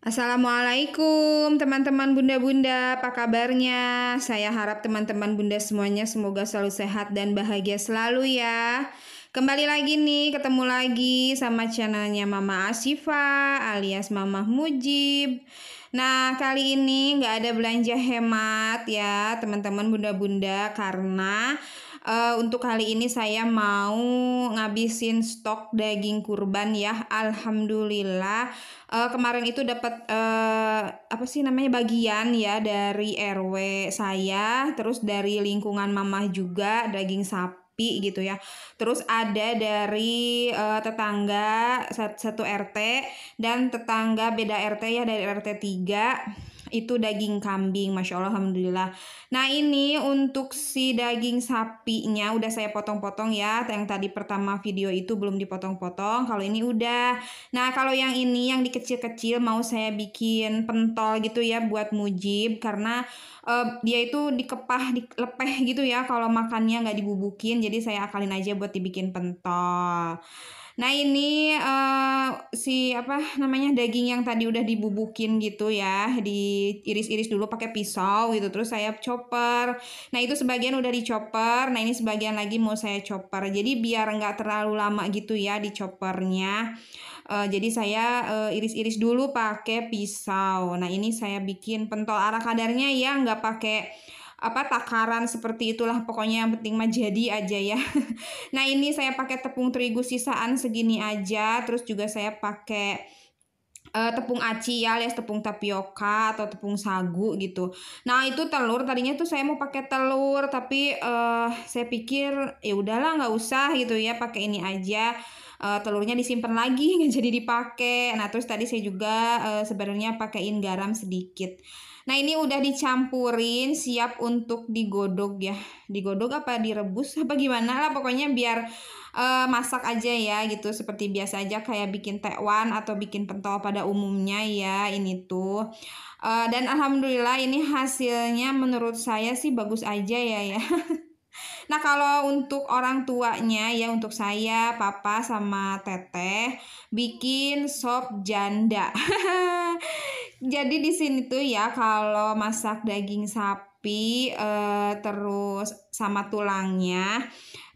Assalamualaikum teman-teman bunda-bunda, apa kabarnya? Saya harap teman-teman bunda semuanya semoga selalu sehat dan bahagia selalu ya. Kembali lagi nih, ketemu lagi sama channelnya Mama Asyifa alias Mama Mujib. Nah, kali ini nggak ada belanja hemat ya teman-teman bunda-bunda karena untuk kali ini saya mau ngabisin stok daging kurban ya. Alhamdulillah kemarin itu dapat apa sih namanya bagian ya dari RW saya, terus dari lingkungan mamah juga daging sapi gitu ya. Terus ada dari tetangga satu RT dan tetangga beda RT ya dari RT 3 itu daging kambing, masya Allah, alhamdulillah. Nah ini untuk si daging sapinya udah saya potong-potong ya. Yang tadi pertama video itu belum dipotong-potong, kalau ini udah. Nah, kalau yang ini yang dikecil-kecil mau saya bikin pentol gitu ya buat Mujib karena dia itu dikepah, dilepeh gitu ya kalau makannya nggak dibubukin. Jadi saya akalin aja buat dibikin pentol. Nah, ini si apa namanya daging yang tadi udah dibubukin gitu ya, diiris-iris dulu pakai pisau gitu, terus saya chopper. Nah, itu sebagian udah dichopper. Nah, ini sebagian lagi mau saya chopper. Jadi biar nggak terlalu lama gitu ya di choppernya. Jadi saya iris-iris dulu pakai pisau. Nah, ini saya bikin pentol ala kadarnya ya, nggak pakai apa takaran seperti itulah, pokoknya yang penting mah jadi aja ya. Nah, ini saya pakai tepung terigu sisaan segini aja, terus juga saya pakai tepung aci ya alias tepung tapioka atau tepung sagu gitu. Nah, itu telur tadinya tuh saya mau pakai telur tapi saya pikir ya udahlah nggak usah gitu ya, pakai ini aja. Telurnya disimpan lagi nggak jadi dipakai. Nah, terus tadi saya juga sebenarnya pakaiin garam sedikit. Nah, ini udah dicampurin siap untuk digodok ya. Digodok apa direbus apa gimana lah, pokoknya biar masak aja ya gitu, seperti biasa aja kayak bikin tekwan atau bikin pentol pada umumnya ya ini tuh. Dan alhamdulillah ini hasilnya menurut saya sih bagus aja ya. Nah, kalau untuk orang tuanya ya, untuk saya, papa sama teteh bikin sop janda. Jadi di sini tuh ya kalau masak daging sapi terus sama tulangnya,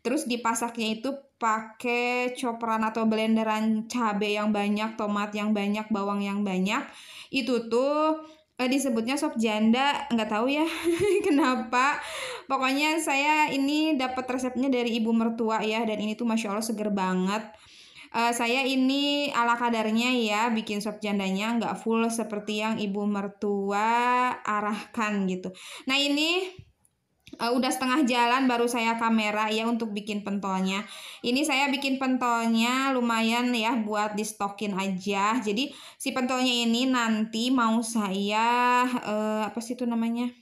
terus dipasaknya itu pakai chopperan atau blenderan cabai yang banyak, tomat yang banyak, bawang yang banyak. Itu tuh disebutnya sop janda, nggak tahu ya kenapa. Pokoknya saya ini dapat resepnya dari ibu mertua ya, dan ini tuh masya Allah seger banget. Saya ini ala kadarnya ya bikin sop jandanya, nggak full seperti yang ibu mertua arahkan gitu. Nah, ini udah setengah jalan baru saya kamera ya untuk bikin pentolnya. Ini saya bikin pentolnya lumayan ya buat di stokin aja. Jadi si pentolnya ini nanti mau saya apa sih itu namanya?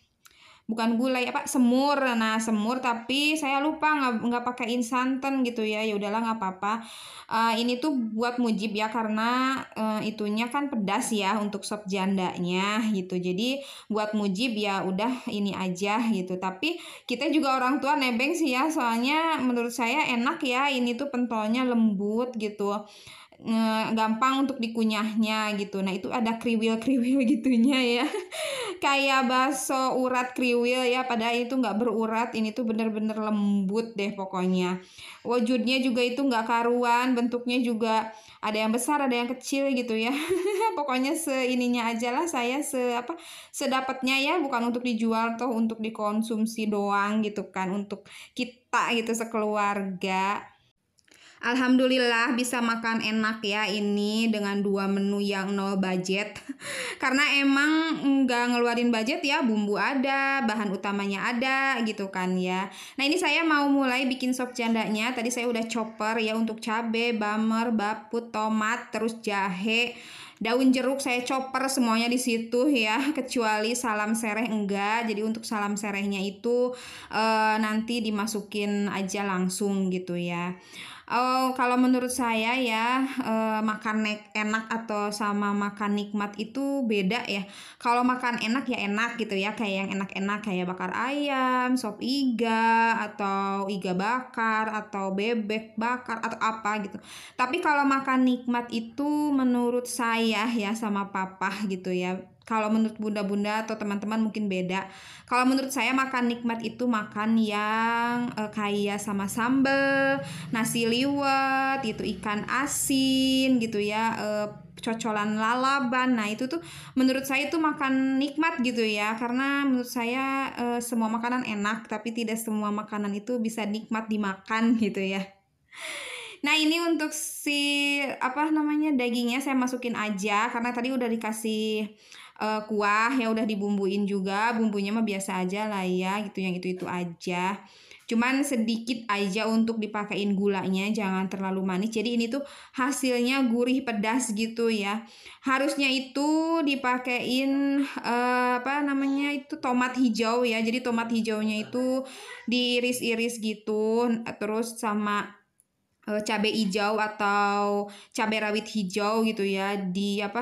Bukan gulai apa semur. Nah, semur tapi saya lupa nggak pakein santan gitu ya. Ya udahlah nggak apa-apa. Ini tuh buat Mujib ya karena itunya kan pedas ya untuk sop jandanya gitu. Jadi buat Mujib ya udah ini aja gitu. Tapi kita juga orang tua nebeng sih ya, soalnya menurut saya enak ya, ini tuh pentolnya lembut gitu, gampang untuk dikunyahnya gitu. Nah, itu ada kriwil-kriwil gitunya ya. Kayak bakso urat kriwil ya, padahal itu nggak berurat. Ini tuh bener-bener lembut deh pokoknya. Wujudnya juga itu nggak karuan, bentuknya juga ada yang besar ada yang kecil gitu ya. Pokoknya seininya aja lah saya, sedapatnya ya, bukan untuk dijual toh, untuk dikonsumsi doang gitu kan, untuk kita gitu sekeluarga. Alhamdulillah bisa makan enak ya ini dengan 2 menu yang nol budget. Karena emang nggak ngeluarin budget ya, bumbu ada, bahan utamanya ada gitu kan ya. Nah, ini saya mau mulai bikin sop jandanya. Tadi saya udah chopper ya untuk cabe, bamer, baput, tomat, terus jahe, daun jeruk saya chopper semuanya di situ ya, kecuali salam sereh enggak. Jadi untuk salam serehnya itu nanti dimasukin aja langsung gitu ya. Kalau menurut saya ya, makan enak atau sama makan nikmat itu beda ya. Kalau makan enak ya enak gitu ya, kayak yang enak-enak kayak bakar ayam, sop iga, atau iga bakar, atau bebek bakar, atau apa gitu. Tapi kalau makan nikmat itu menurut saya ya sama papa gitu ya. Kalau menurut bunda-bunda atau teman-teman mungkin beda. Kalau menurut saya makan nikmat itu makan yang kayak sama sambal, nasi liwet, itu ikan asin gitu ya, cocolan lalaban. Nah, itu tuh menurut saya itu makan nikmat gitu ya. Karena menurut saya semua makanan enak, tapi tidak semua makanan itu bisa nikmat dimakan gitu ya. Nah, ini untuk si apa namanya dagingnya saya masukin aja karena tadi udah dikasih kuah ya, udah dibumbuin juga. Bumbunya mah biasa aja lah ya, gitu yang itu aja. Cuman sedikit aja untuk dipakein gulanya, jangan terlalu manis. Jadi ini tuh hasilnya gurih pedas gitu ya. Harusnya itu dipakein apa namanya itu tomat hijau ya. Jadi tomat hijaunya itu diiris-iris gitu, terus sama cabai hijau atau cabai rawit hijau gitu ya, di apa,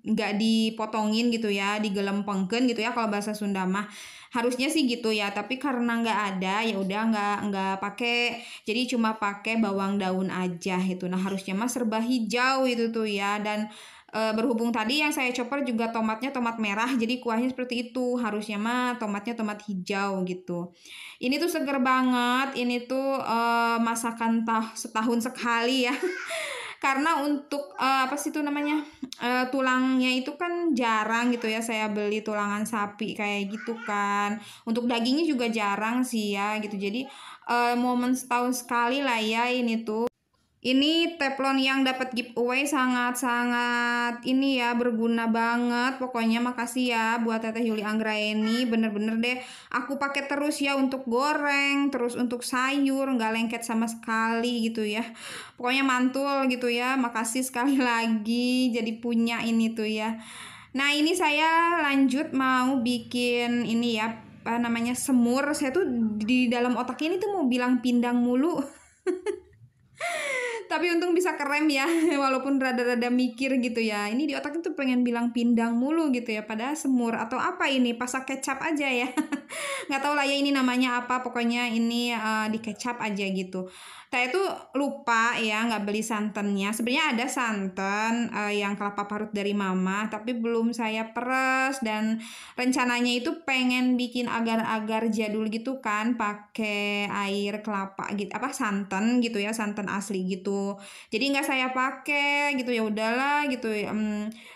nggak dipotongin gitu ya, digelempengkeun gitu ya kalau bahasa Sunda mah. Harusnya sih gitu ya, tapi karena nggak ada ya udah nggak pakai, jadi cuma pakai bawang daun aja gitu. Nah, harusnya mah serba hijau itu tuh ya. Dan berhubung tadi yang saya chopper juga tomatnya tomat merah, jadi kuahnya seperti itu. Harusnya mah tomatnya tomat hijau gitu. Ini tuh seger banget, ini tuh masakan setahun sekali ya. Karena untuk apa sih itu namanya, tulangnya itu kan jarang gitu ya saya beli tulangan sapi kayak gitu kan. Untuk dagingnya juga jarang sih ya gitu. Jadi momen setahun sekali lah ya ini tuh. Ini teflon yang dapat giveaway sangat-sangat ini ya, berguna banget. Pokoknya makasih ya buat Teteh Yuli Anggraeni. Bener-bener deh aku pakai terus ya untuk goreng, terus untuk sayur, nggak lengket sama sekali gitu ya. Pokoknya mantul gitu ya. Makasih sekali lagi jadi punya ini tuh ya. Nah, ini saya lanjut mau bikin ini ya, apa namanya, semur. Saya tuh di dalam otak ini tuh mau bilang pindang mulu. Tapi untung bisa kerem ya, walaupun rada-rada mikir gitu ya. Ini di otak itu pengen bilang pindang mulu gitu ya, padahal semur atau apa ini, pasak kecap aja ya. Nggak tahu lah ya ini namanya apa, pokoknya ini di kecap aja gitu. Saya tuh lupa ya nggak beli santannya. Sebenarnya ada santan yang kelapa parut dari mama, tapi belum saya peres. Dan rencananya itu pengen bikin agar-agar jadul gitu kan, pakai air kelapa gitu, apa santan gitu ya, santan asli gitu. Jadi nggak saya pakai gitu, ya udahlah gitu.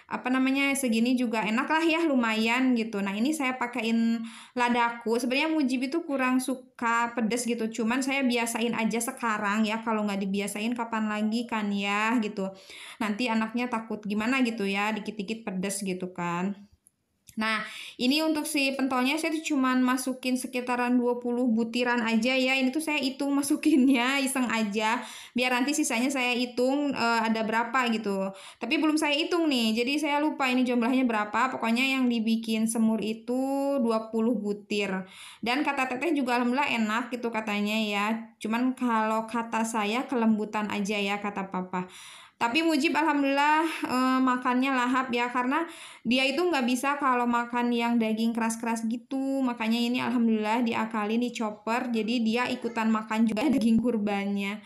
Apa namanya, segini juga enak lah ya, lumayan gitu. Nah, ini saya pakein ladaku. Sebenarnya Mujib itu kurang suka pedes gitu, cuman saya biasain aja sekarang ya. Kalau nggak dibiasain kapan lagi kan ya gitu. Nanti anaknya takut gimana gitu ya, dikit-dikit pedes gitu kan. Nah, ini untuk si pentolnya saya tuh cuman masukin sekitaran 20 butiran aja ya. Ini tuh saya hitung masukinnya, iseng aja. Biar nanti sisanya saya hitung ada berapa gitu. Tapi belum saya hitung nih, jadi saya lupa ini jumlahnya berapa. Pokoknya yang dibikin semur itu 20 butir. Dan kata Teteh juga alhamdulillah enak gitu katanya ya. Cuman kalau kata saya kelembutan aja ya kata papa. Tapi Mujib alhamdulillah makannya lahap ya, karena dia itu nggak bisa kalau makan yang daging keras-keras gitu. Makanya ini alhamdulillah diakalin, dicoper, jadi dia ikutan makan juga daging kurbannya.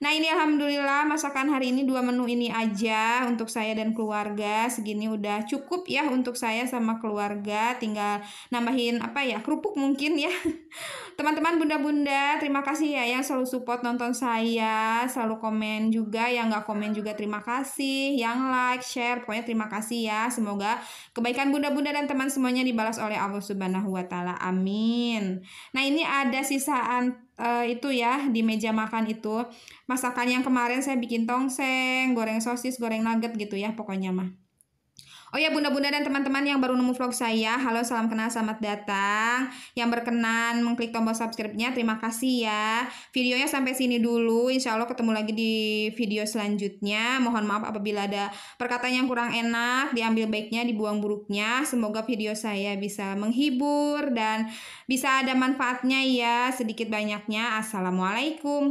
Nah, ini alhamdulillah masakan hari ini 2 menu ini aja untuk saya dan keluarga. Segini udah cukup ya untuk saya sama keluarga. Tinggal nambahin apa ya, kerupuk mungkin ya. Teman-teman bunda-bunda, terima kasih ya yang selalu support nonton saya, selalu komen juga, yang nggak komen juga terima kasih, yang like, share, pokoknya terima kasih ya. Semoga kebaikan bunda-bunda dan teman semuanya dibalas oleh Allah Subhanahu wa Ta'ala. Amin. Nah, ini ada sisaan itu ya di meja makan itu. Masakan yang kemarin saya bikin tongseng, goreng sosis, goreng nugget gitu ya pokoknya mah. Oh ya bunda-bunda dan teman-teman yang baru nemu vlog saya, halo, salam kenal, selamat datang. Yang berkenan mengklik tombol subscribe-nya, terima kasih ya. Videonya sampai sini dulu, insya Allah ketemu lagi di video selanjutnya. Mohon maaf apabila ada perkataan yang kurang enak, diambil baiknya, dibuang buruknya. Semoga video saya bisa menghibur dan bisa ada manfaatnya ya, sedikit banyaknya. Assalamualaikum.